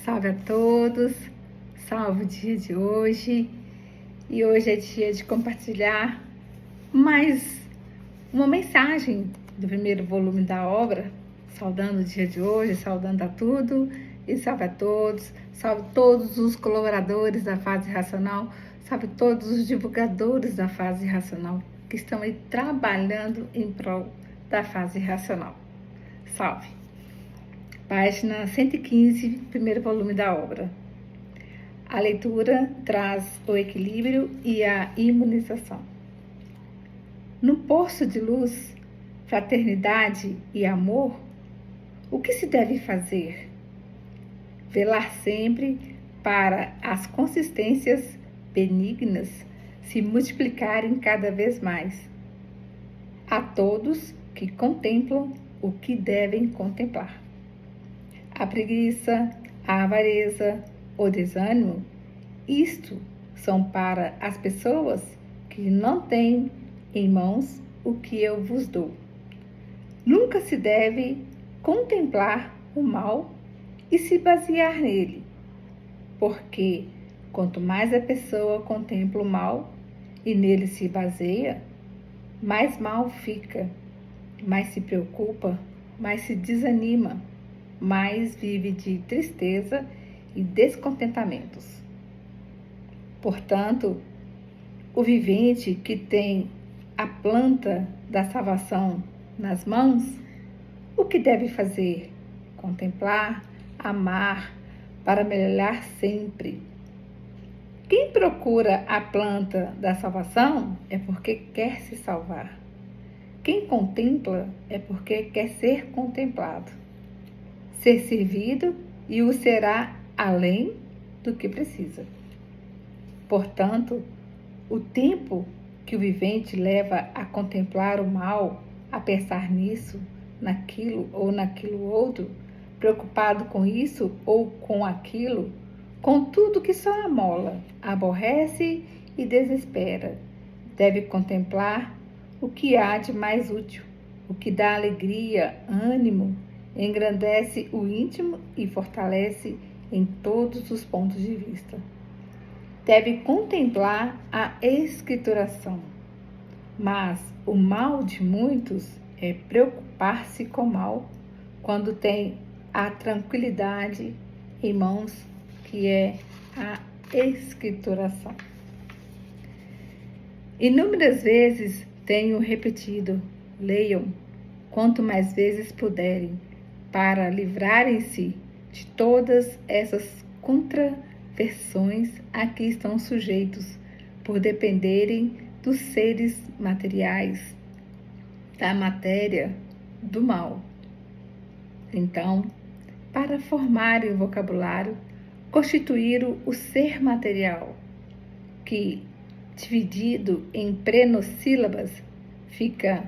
Salve a todos, salve o dia de hoje. E hoje é dia de compartilhar mais uma mensagem do primeiro volume da obra, saudando o dia de hoje, saudando a tudo e salve a todos, salve todos os colaboradores da fase racional, salve todos os divulgadores da fase racional que estão aí trabalhando em prol da fase racional. Salve! Página 115, primeiro volume da obra. A leitura traz o equilíbrio e a imunização. No poço de luz, fraternidade e amor, o que se deve fazer? Velar sempre para as consistências benignas se multiplicarem cada vez mais. A todos que contemplam o que devem contemplar. A preguiça, a avareza, o desânimo, isto são para as pessoas que não têm em mãos o que eu vos dou. Nunca se deve contemplar o mal e se basear nele, porque quanto mais a pessoa contempla o mal e nele se baseia, mais mal fica, mais se preocupa, mais se desanima, mais vive de tristeza e descontentamentos. Portanto, o vivente que tem a planta da salvação nas mãos, o que deve fazer? Contemplar, amar, para melhorar sempre. Quem procura a planta da salvação é porque quer se salvar. Quem contempla é porque quer ser contemplado. Ser servido e o será além do que precisa. Portanto, o tempo que o vivente leva a contemplar o mal, a pensar nisso, naquilo ou naquilo outro, preocupado com isso ou com aquilo, com tudo que só amola, aborrece e desespera, deve contemplar o que há de mais útil, o que dá alegria, ânimo, engrandece o íntimo e fortalece em todos os pontos de vista. Deve contemplar a escrituração, mas o mal de muitos é preocupar-se com o mal quando tem a tranquilidade em mãos, que é a escrituração. Inúmeras vezes tenho repetido, leiam quanto mais vezes puderem, para livrarem-se de todas essas contraversões a que estão sujeitos, por dependerem dos seres materiais, da matéria, do mal. Então, para formarem o vocabulário, constituíram o ser material, que, dividido em prenossílabas, fica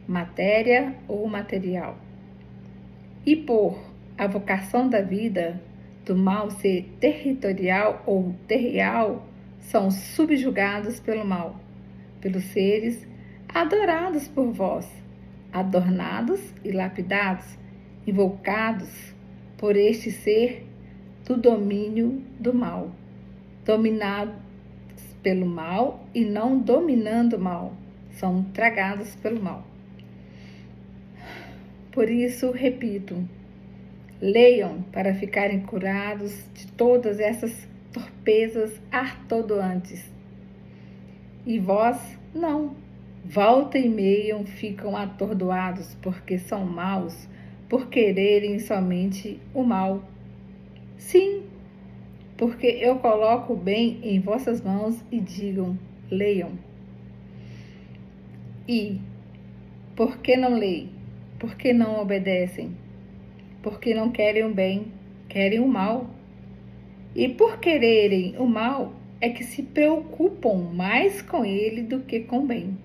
matéria ou material. E por a vocação da vida, do mal ser territorial ou terrial, são subjugados pelo mal, pelos seres adorados por vós, adornados e lapidados, invocados por este ser do domínio do mal, dominados pelo mal e não dominando o mal, são tragados pelo mal. Por isso, repito, leiam para ficarem curados de todas essas torpezas atordoantes. E vós, não. Volta e meia ficam atordoados, porque são maus, por quererem somente o mal. Sim, porque eu coloco o bem em vossas mãos e digam, leiam. E, por que não leem? Por que não obedecem? Porque não querem o bem, querem o mal. E por quererem o mal é que se preocupam mais com ele do que com o bem.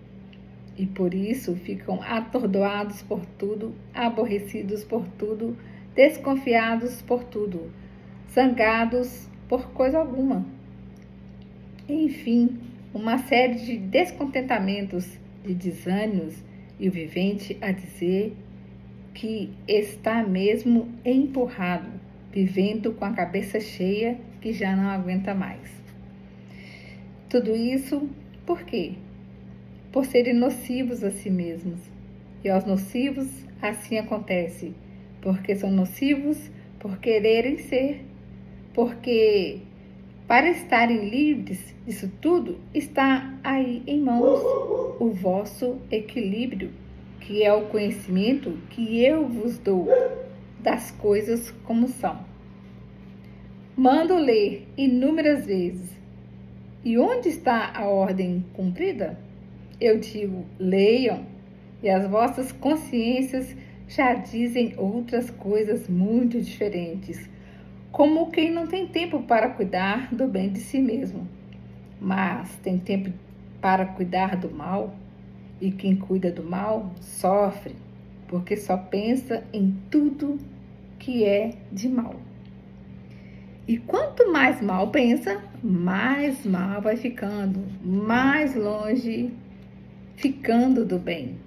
E por isso ficam atordoados por tudo, aborrecidos por tudo, desconfiados por tudo, zangados por coisa alguma. Enfim, uma série de descontentamentos, de desânimos, e o vivente a dizer que está mesmo empurrado, vivendo com a cabeça cheia que já não aguenta mais. Tudo isso por quê? Por serem nocivos a si mesmos. E aos nocivos assim acontece, porque são nocivos por quererem ser, porque para estarem livres disso tudo, está aí em mãos o vosso equilíbrio, que é o conhecimento que eu vos dou das coisas como são. Mando ler inúmeras vezes. E onde está a ordem cumprida? Eu digo, leiam, e as vossas consciências já dizem outras coisas muito diferentes, como quem não tem tempo para cuidar do bem de si mesmo, mas tem tempo para cuidar do mal, e quem cuida do mal sofre, porque só pensa em tudo que é de mal. E quanto mais mal pensa, mais mal vai ficando, mais longe ficando do bem.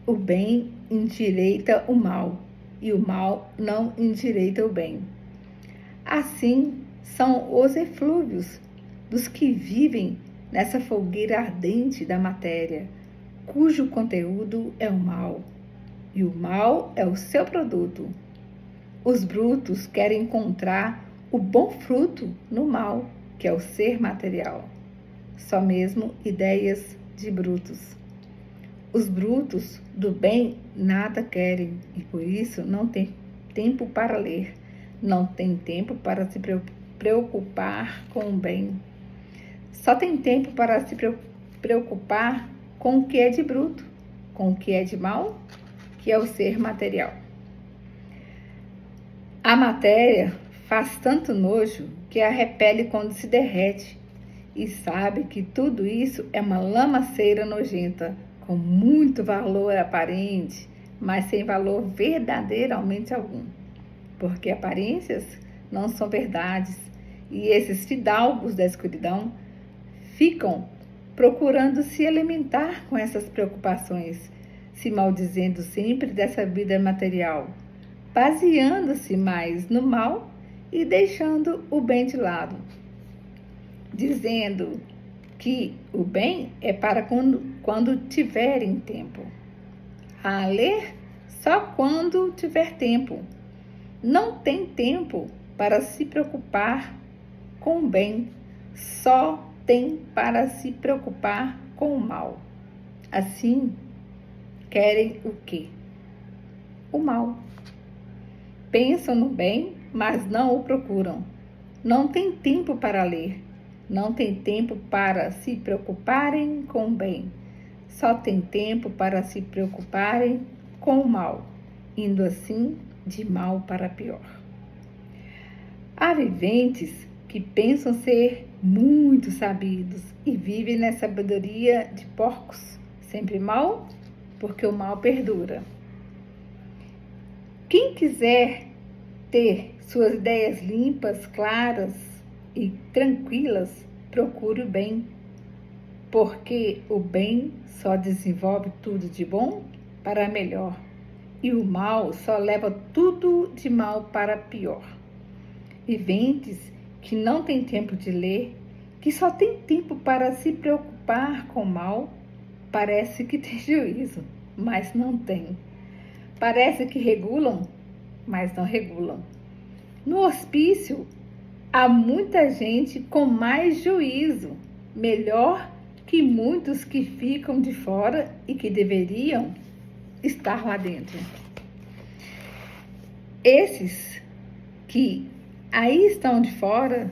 O bem endireita o mal, e o mal não endireita o bem. Assim são os eflúvios dos que vivem nessa fogueira ardente da matéria, cujo conteúdo é o mal, e o mal é o seu produto. Os brutos querem encontrar o bom fruto no mal, que é o ser material. Só mesmo ideias de brutos. Os brutos do bem nada querem e por isso não tem tempo para ler, não tem tempo para se preocupar com o bem. Só tem tempo para se preocupar com o que é de bruto, com o que é de mal, que é o ser material. A matéria faz tanto nojo que a repele quando se derrete e sabe que tudo isso é uma lamaceira nojenta, com muito valor aparente, mas sem valor verdadeiramente algum, porque aparências não são verdades, e esses fidalgos da escuridão ficam procurando se alimentar com essas preocupações, se maldizendo sempre dessa vida material, baseando-se mais no mal e deixando o bem de lado, dizendo que o bem é para quando tiverem tempo. A ler só quando tiver tempo. Não tem tempo para se preocupar com o bem, só tem para se preocupar com o mal. Assim, querem o quê? O mal. Pensam no bem, mas não o procuram. Não tem tempo para ler. Não tem tempo para se preocuparem com o bem. Só tem tempo para se preocuparem com o mal, indo assim de mal para pior. Há viventes que pensam ser muito sabidos e vivem na sabedoria de porcos, sempre mal, porque o mal perdura. Quem quiser ter suas ideias limpas, claras e tranquilas, procure o bem, porque o bem só desenvolve tudo de bom para melhor, e o mal só leva tudo de mal para pior. Viventes que não têm tempo de ler, que só têm tempo para se preocupar com o mal, parece que tem juízo, mas não tem. Parece que regulam, mas não regulam. No hospício, há muita gente com mais juízo, melhor que muitos que ficam de fora e que deveriam estar lá dentro. Esses que aí estão de fora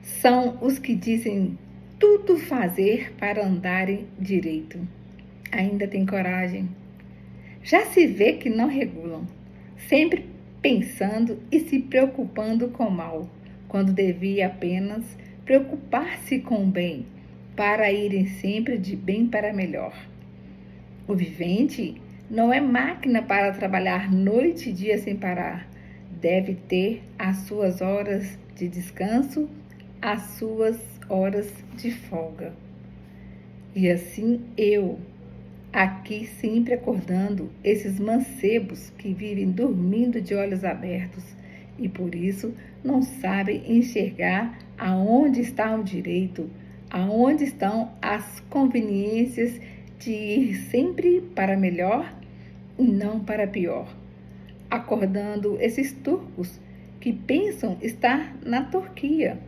são os que dizem tudo fazer para andarem direito. Ainda tem coragem. Já se vê que não regulam, sempre pensando e se preocupando com o mal, quando devia apenas preocupar-se com o bem, para irem sempre de bem para melhor. O vivente não é máquina para trabalhar noite e dia sem parar. Deve ter as suas horas de descanso, as suas horas de folga. E assim eu, aqui sempre acordando esses mancebos que vivem dormindo de olhos abertos, e por isso não sabem enxergar aonde está o direito, aonde estão as conveniências de ir sempre para melhor e não para pior, acordando esses turcos que pensam estar na Turquia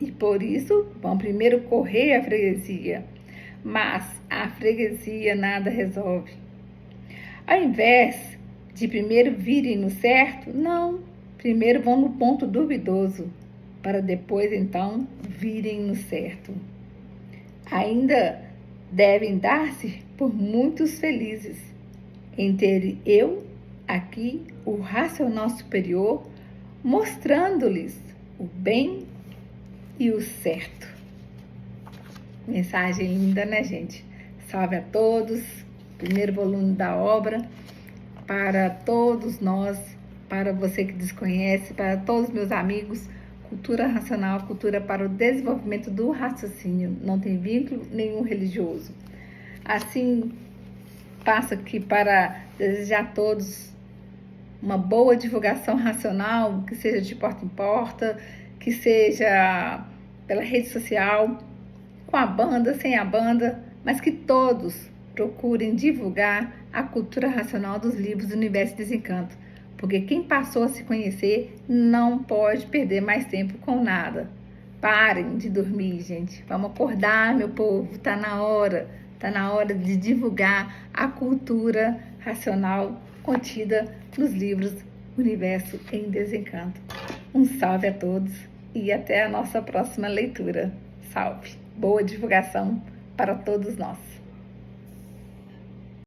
e por isso vão primeiro correr à freguesia, mas a freguesia nada resolve. Ao invés de primeiro virem no certo, não, primeiro vão no ponto duvidoso, para depois então virem no certo. Ainda devem dar-se por muitos felizes em ter eu aqui, o racional superior, mostrando-lhes o bem e o certo. Mensagem linda, né, gente? Salve a todos. Primeiro volume da obra para todos nós, para você que desconhece, para todos meus amigos. Cultura racional, cultura para o desenvolvimento do raciocínio, não tem vínculo nenhum religioso. Assim, passo aqui para desejar a todos uma boa divulgação racional, que seja de porta em porta, que seja pela rede social, com a banda, sem a banda, mas que todos procurem divulgar a cultura racional dos livros do Universo Desencanto, porque quem passou a se conhecer não pode perder mais tempo com nada. Parem de dormir, gente. Vamos acordar, meu povo. Tá na hora de divulgar a cultura racional contida nos livros Universo em Desencanto. Um salve a todos e até a nossa próxima leitura. Salve! Boa divulgação para todos nós.